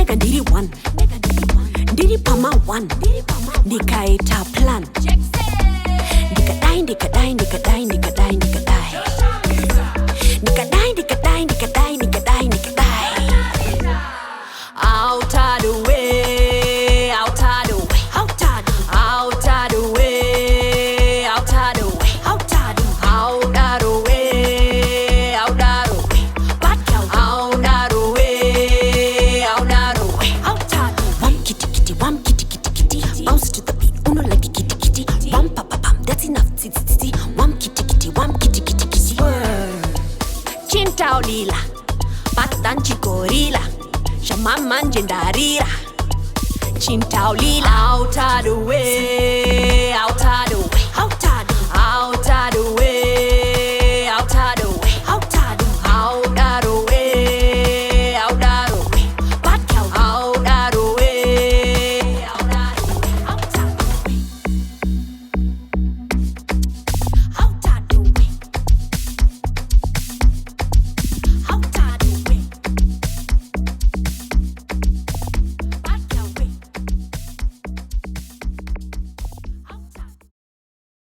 nega ndiri one, ndiri pama one, ndikaita plan. Ndikadai, ndikadai, ndikadai, ndikadai, ndikadai. Ndikadai, ndikadai, ndikadai, ndikadai, ndikadai. Out of the way, out of the way, out of the way, out of the way, out of the way, out of the way, out of the way. Bad girl, out of the way, out of the way, out of the way. Wham kitty kitty, wham kitty kitty kitty. Bounce to the beat, uno like a kitty kitty. Wham pa pa pam, that's enough. Titty titty, wham kitty kitty, wham kitty kitty kitty. Cintau lila, patan chikorila. Shamama njendarira. Cintau lila. Out of the way, out of the way.